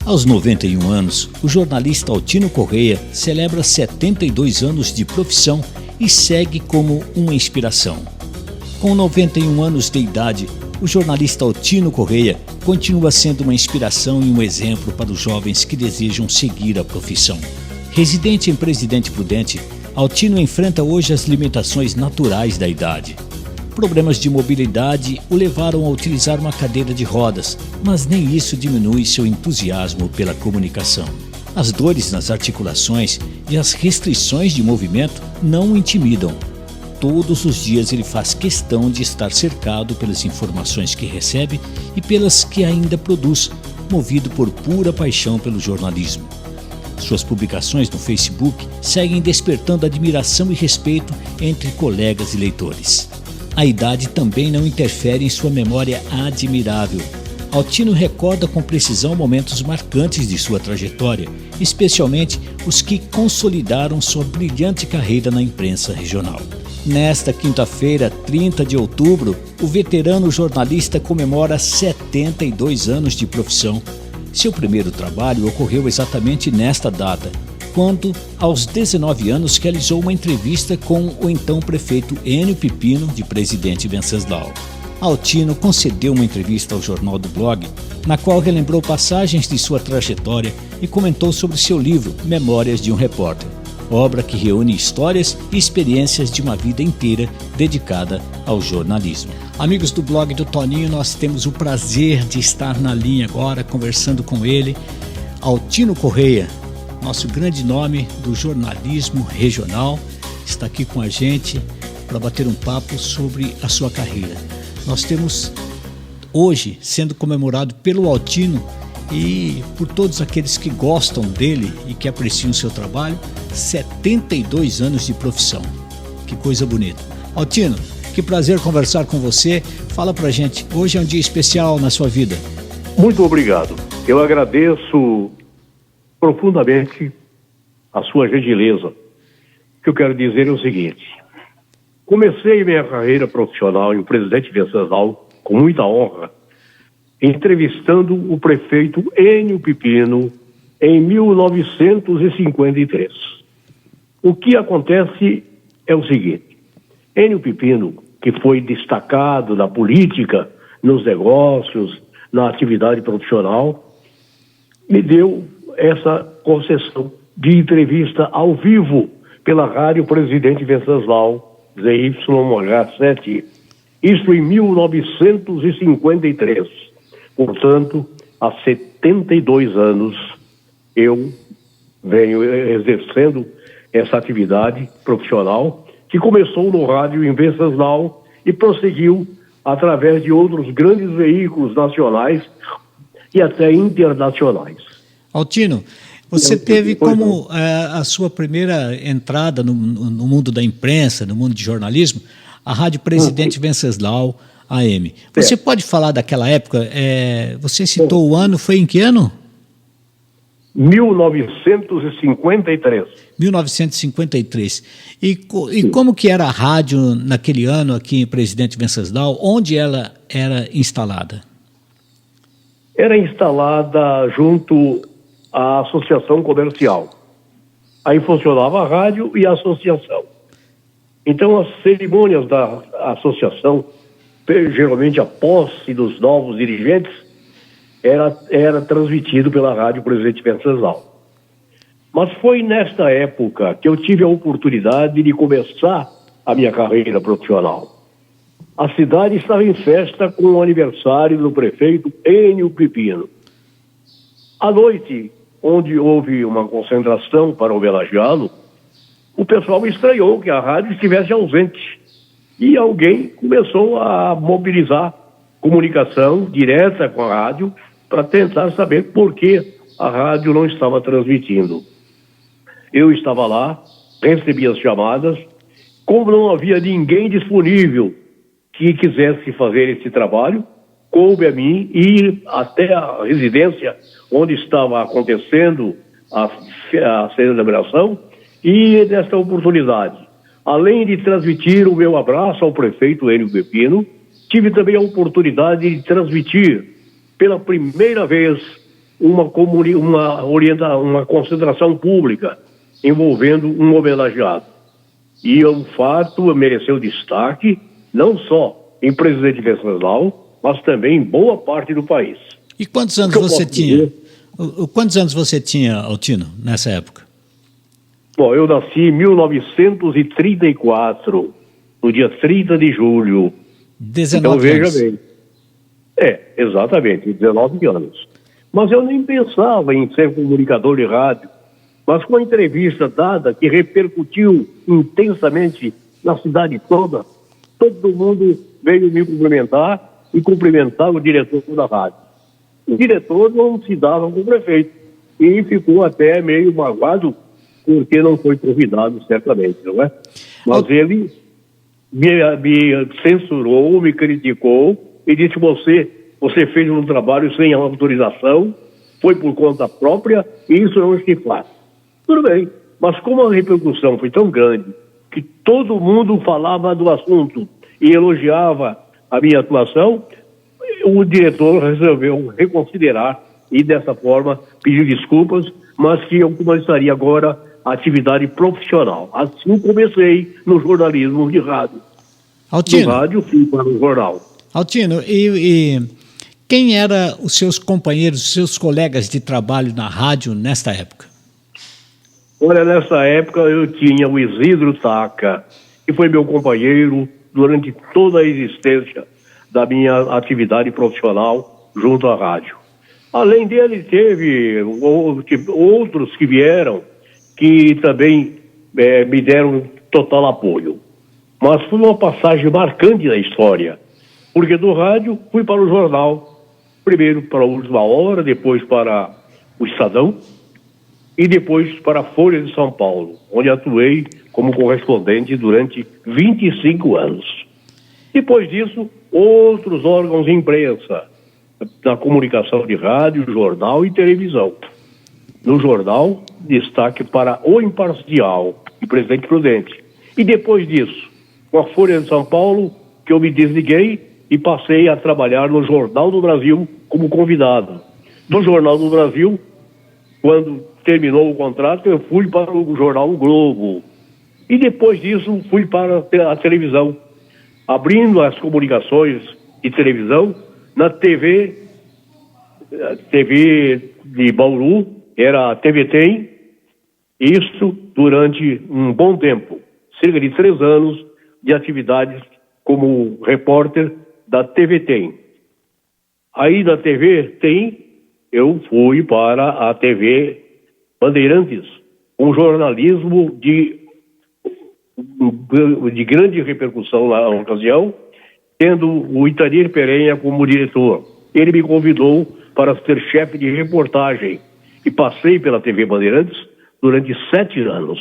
Aos 91 anos, o jornalista Altino Corrêa celebra 72 anos de profissão e segue como uma inspiração. Com 91 anos de idade, o jornalista Altino Corrêa continua sendo uma inspiração e um exemplo para os jovens que desejam seguir a profissão. Residente em Presidente Prudente, Altino enfrenta hoje as limitações naturais da idade. Problemas de mobilidade o levaram a utilizar uma cadeira de rodas, mas nem isso diminui seu entusiasmo pela comunicação. As dores nas articulações e as restrições de movimento não o intimidam. Todos os dias ele faz questão de estar cercado pelas informações que recebe e pelas que ainda produz, movido por pura paixão pelo jornalismo. Suas publicações no Facebook seguem despertando admiração e respeito entre colegas e leitores. A idade também não interfere em sua memória admirável. Altino recorda com precisão momentos marcantes de sua trajetória, especialmente os que consolidaram sua brilhante carreira na imprensa regional. Nesta quinta-feira, 30 de outubro, o veterano jornalista comemora 72 anos de profissão. Seu primeiro trabalho ocorreu exatamente nesta data, quando, aos 19 anos, realizou uma entrevista com o então prefeito Enio Pipino, de Presidente Venceslau. Altino concedeu uma entrevista ao Jornal do Blog, na qual relembrou passagens de sua trajetória e comentou sobre seu livro Memórias de um Repórter, obra que reúne histórias e experiências de uma vida inteira dedicada ao jornalismo. Amigos do blog do Toninho, nós temos o prazer de estar na linha agora, conversando com ele, Altino Corrêa, nosso grande nome do jornalismo regional, está aqui com a gente para bater um papo sobre a sua carreira. Nós temos hoje sendo comemorado pelo Altino e por todos aqueles que gostam dele e que apreciam o seu trabalho, 72 anos de profissão. Que coisa bonita. Altino, que prazer conversar com você. Fala pra gente, hoje é um dia especial na sua vida. Muito obrigado. Eu agradeço profundamente a sua gentileza. O que eu quero dizer é o seguinte: comecei minha carreira profissional em Presidente Venceslau com muita honra, entrevistando o prefeito Enio Pipino em 1953. O que acontece é o seguinte: Enio Pipino, que foi destacado na política, nos negócios, na atividade profissional, me deu essa concessão de entrevista ao vivo pela Rádio Presidente Venceslau, ZYH7, isso em 1953. Portanto, há 72 anos eu venho exercendo essa atividade profissional que começou no rádio em Venceslau e prosseguiu através de outros grandes veículos nacionais e até internacionais. Altino, você teve como a sua primeira entrada no mundo da imprensa, no mundo de jornalismo, a Rádio Presidente Venceslau AM. Você pode falar daquela época? Você citou o ano, foi em que ano? 1953. 1953. E como que era a rádio naquele ano aqui em Presidente Venceslau? Onde ela era instalada? Era instalada junto à Associação Comercial. Aí funcionava a rádio e a associação. Então as cerimônias da associação, geralmente a posse dos novos dirigentes, era transmitido pela Rádio Presidente Venceslau. Mas foi nesta época que eu tive a oportunidade de começar a minha carreira profissional. A cidade estava em festa com o aniversário do prefeito Enio Pipino. À noite, onde houve uma concentração para homenageá-lo, o pessoal estranhou que a rádio estivesse ausente. E alguém começou a mobilizar comunicação direta com a rádio para tentar saber por que a rádio não estava transmitindo. Eu estava lá, recebi as chamadas, como não havia ninguém disponível que quisesse fazer esse trabalho, coube a mim ir até a residência onde estava acontecendo a celebração e, nesta oportunidade, além de transmitir o meu abraço ao prefeito Enio Pipino, tive também a oportunidade de transmitir pela primeira vez uma concentração pública envolvendo um homenageado. E o fato mereceu destaque, não só em Presidente Venceslau, mas também em boa parte do país. E quantos anos você tinha? Quantos anos você tinha, Altino, nessa época? Bom, eu nasci em 1934, no dia 30 de julho. 19 então, veja anos. bem. Exatamente, 19 anos. Mas eu nem pensava em ser comunicador de rádio. Mas com a entrevista dada, que repercutiu intensamente na cidade toda, todo mundo veio me cumprimentar e cumprimentar o diretor da rádio. O diretor não se dava com o prefeito e ficou até meio magoado porque não foi convidado, certamente, não é? Mas ele me censurou, me criticou e disse: você fez um trabalho sem autorização, foi por conta própria e isso não se faz. Tudo bem, mas como a repercussão foi tão grande que todo mundo falava do assunto e elogiava a minha atuação, o diretor resolveu reconsiderar e dessa forma pediu desculpas, mas que eu começaria agora a atividade profissional. Assim comecei no jornalismo de rádio. Altino, Do rádio fui para o jornal. Altino, e quem eram os seus companheiros, os seus colegas de trabalho na rádio nesta época? Olha, nessa época eu tinha o Isidro Taca, que foi meu companheiro durante toda a existência da minha atividade profissional junto à rádio. Além dele, teve outros que vieram, que também me deram total apoio. Mas foi uma passagem marcante na história, porque do rádio fui para o jornal, primeiro para a Última Hora, depois para o Estadão, e depois para a Folha de São Paulo, onde atuei como correspondente durante 25 anos. Depois disso, outros órgãos de imprensa, da comunicação de rádio, jornal e televisão. No jornal, destaque para O Imparcial e Presidente Prudente. E depois disso, com a Folha de São Paulo, que eu me desliguei e passei a trabalhar no Jornal do Brasil como convidado. No Jornal do Brasil, quando terminou o contrato, eu fui para o jornal O Globo. E depois disso, fui para a televisão, abrindo as comunicações de televisão na TV de Bauru, era a TV Tem, isso durante um bom tempo, cerca de 3 anos de atividades como repórter da TV Tem. Aí da TV Tem, eu fui para a TV Bandeirantes, um jornalismo de grande repercussão na ocasião, tendo o Itanir Perenha como diretor. Ele me convidou para ser chefe de reportagem e passei pela TV Bandeirantes durante 7 anos.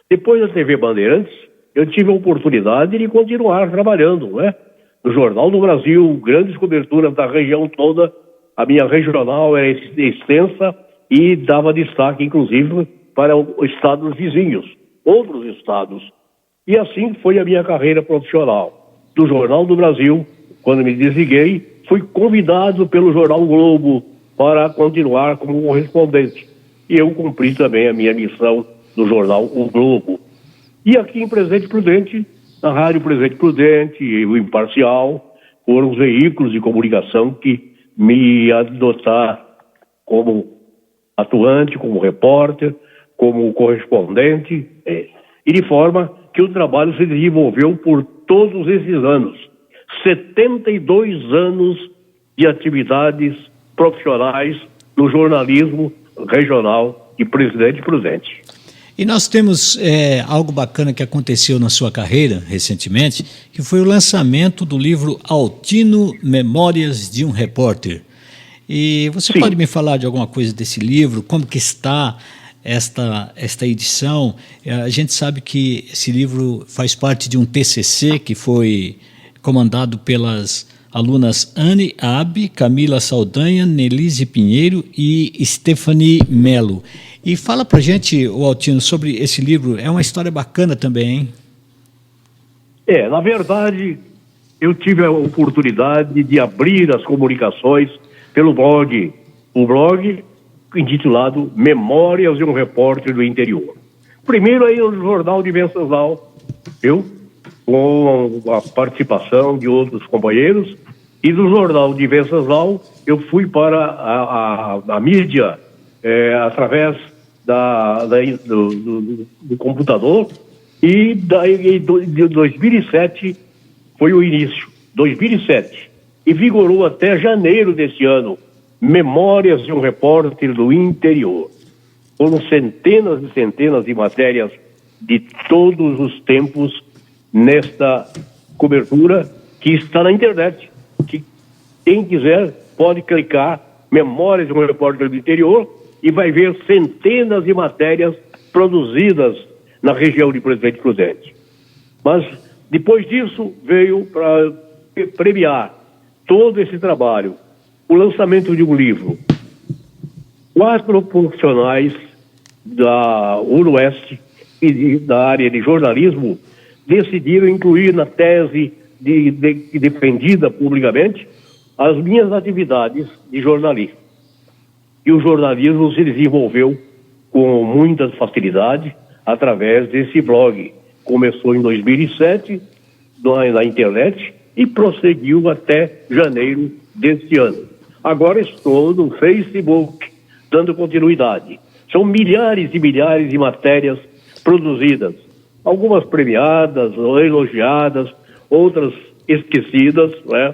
Depois da TV Bandeirantes, eu tive a oportunidade de continuar trabalhando, no Jornal do Brasil, grandes coberturas da região toda. A minha regional era extensa e dava destaque, inclusive, para os estados vizinhos, outros estados. E assim foi a minha carreira profissional. Do Jornal do Brasil, quando me desliguei, fui convidado pelo Jornal Globo para continuar como correspondente. E eu cumpri também a minha missão no jornal O Globo. E aqui em Presidente Prudente, na Rádio Presidente Prudente e o Imparcial, foram os veículos de comunicação que me adotaram como atuante, como repórter, como correspondente, e de forma que o trabalho se desenvolveu por todos esses anos. 72 anos de atividades profissionais no jornalismo regional de Presidente Prudente. E nós temos algo bacana que aconteceu na sua carreira recentemente, que foi o lançamento do livro Altino, Memórias de um Repórter. E você pode me falar de alguma coisa desse livro, como que está esta edição? A gente sabe que esse livro faz parte de um TCC que foi comandado pelas alunas Anne Abbe, Camila Saldanha, Nelise Pinheiro e Stephanie Melo. E fala pra gente, Altino, sobre esse livro. É uma história bacana também, hein? Na verdade, eu tive a oportunidade de abrir as comunicações pelo blog o blog intitulado Memórias de um Repórter do Interior. Primeiro aí no Jornal de Venceslau, viu? Com a participação de outros companheiros, e do Jornal de Venceslau eu fui para a mídia através do computador, e daí de 2007 foi o início, 2007, e vigorou até janeiro desse ano, Memórias de um Repórter do Interior. Foram centenas e centenas de matérias de todos os tempos nesta cobertura que está na internet. Que quem quiser pode clicar Memórias de um Repórter do Interior e vai ver centenas de matérias produzidas na região de Presidente Prudente. Mas depois disso veio para premiar todo esse trabalho o lançamento de um livro. 4 profissionais da Uroeste e da área de jornalismo decidiram incluir na tese defendida publicamente as minhas atividades de jornalismo. E o jornalismo se desenvolveu com muita facilidade através desse blog. Começou em 2007 na internet e prosseguiu até janeiro deste ano. Agora estou no Facebook dando continuidade. São milhares e milhares de matérias produzidas, algumas premiadas ou elogiadas, outras esquecidas, né?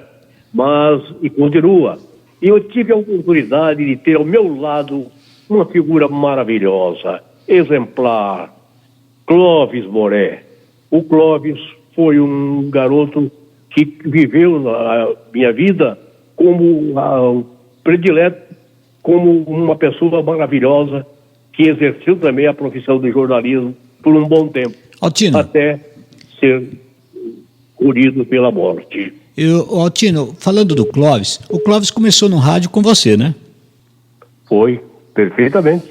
Mas, e continua. E eu tive a oportunidade de ter ao meu lado uma figura maravilhosa, exemplar, Clóvis Boré. O Clóvis foi um garoto que viveu na minha vida como predileto, como uma pessoa maravilhosa que exerceu também a profissão de jornalismo por um bom tempo, Altino, até ser colhido pela morte. Altino, falando do Clóvis, o Clóvis começou no rádio com você, né? Foi, perfeitamente.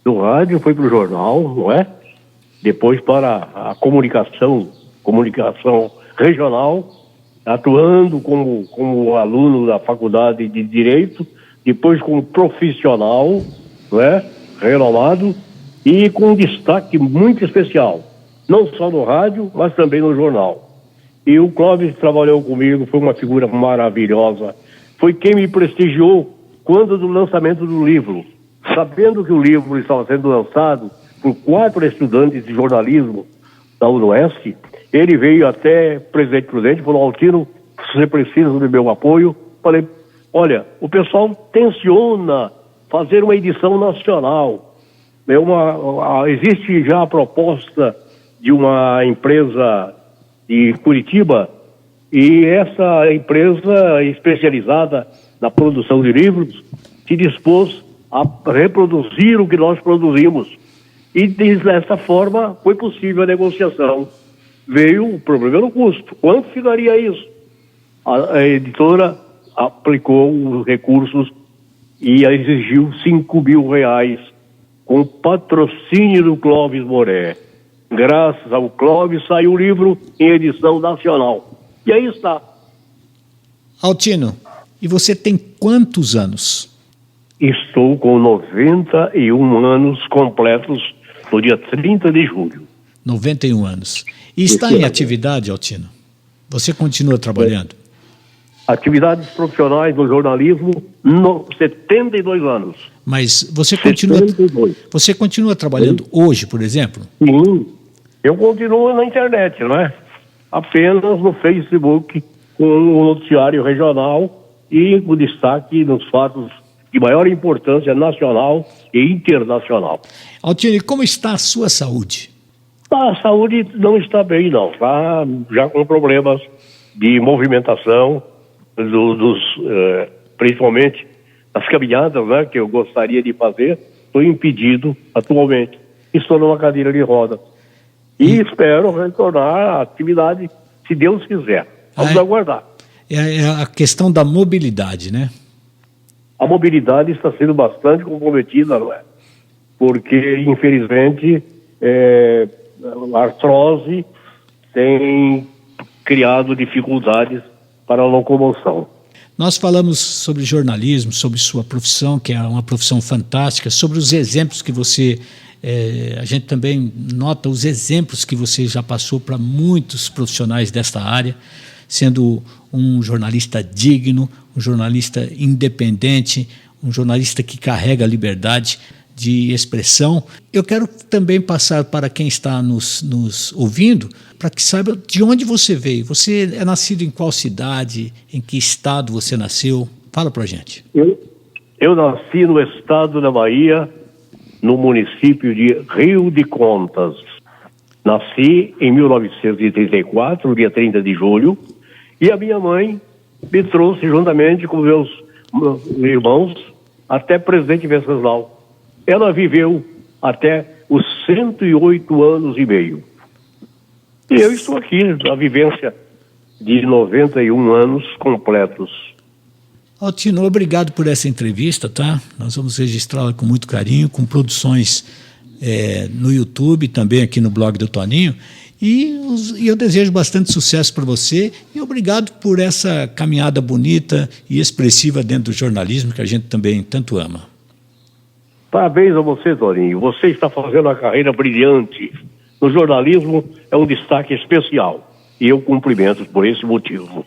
Do rádio foi para o jornal, não é? Depois para a comunicação regional, atuando como aluno da Faculdade de Direito, depois como profissional, não é? Renomado, e com um destaque muito especial, não só no rádio, mas também no jornal. E o Clóvis trabalhou comigo, foi uma figura maravilhosa, foi quem me prestigiou quando do lançamento do livro. Sabendo que o livro estava sendo lançado por 4 estudantes de jornalismo da Uroeste, ele veio até Presidente Prudente e falou: Altino, você precisa do meu apoio. Falei: olha, o pessoal tenciona fazer uma edição nacional. Existe já a proposta de uma empresa de Curitiba, e essa empresa especializada na produção de livros se dispôs a reproduzir o que nós produzimos. E dessa forma foi possível a negociação. Veio o problema no custo. Quanto ficaria isso? A editora aplicou os recursos e exigiu R$5.000 com patrocínio do Clóvis Boré. Graças ao Clóvis saiu o livro em edição nacional. E aí está. Altino, e você tem quantos anos? Estou com 91 anos completos no dia 30 de julho. 91 anos. E está em atividade, Altino? Você continua trabalhando? Atividades profissionais no jornalismo, 72 anos. Mas você 72. Você continua trabalhando hoje, por exemplo? Sim, eu continuo na internet, não é? Apenas no Facebook, com o noticiário regional e o destaque nos fatos de maior importância nacional e internacional. Altino, e como está a sua saúde? A saúde não está bem, não. Está já com problemas de movimentação, principalmente as caminhadas, né, que eu gostaria de fazer. Estou impedido atualmente. Estou numa cadeira de roda. E espero retornar à atividade, se Deus quiser. Vamos aguardar. É a questão da mobilidade, né? A mobilidade está sendo bastante comprometida, não é? Porque, infelizmente, a artrose tem criado dificuldades para a locomoção. Nós falamos sobre jornalismo, sobre sua profissão, que é uma profissão fantástica, sobre os exemplos que você... a gente também nota os exemplos que você já passou para muitos profissionais desta área, sendo um jornalista digno, um jornalista independente, um jornalista que carrega a liberdade de expressão. Eu quero também passar para quem está nos ouvindo, para que saiba de onde você veio. Você é nascido em qual cidade, em que estado você nasceu? Fala para a gente. Eu nasci no estado da Bahia, no município de Rio de Contas. Nasci em 1934, dia 30 de julho, e a minha mãe me trouxe juntamente com meus irmãos até Presidente Venceslau. Ela viveu até os 108 anos e meio. E eu estou aqui, na vivência de 91 anos completos. Altino, obrigado por essa entrevista, tá? Nós vamos registrá-la com muito carinho, com produções no YouTube, também aqui no blog do Toninho. E eu desejo bastante sucesso para você e obrigado por essa caminhada bonita e expressiva dentro do jornalismo que a gente também tanto ama. Parabéns a você, Toninho. Você está fazendo uma carreira brilhante. No jornalismo é um destaque especial. E eu cumprimento por esse motivo.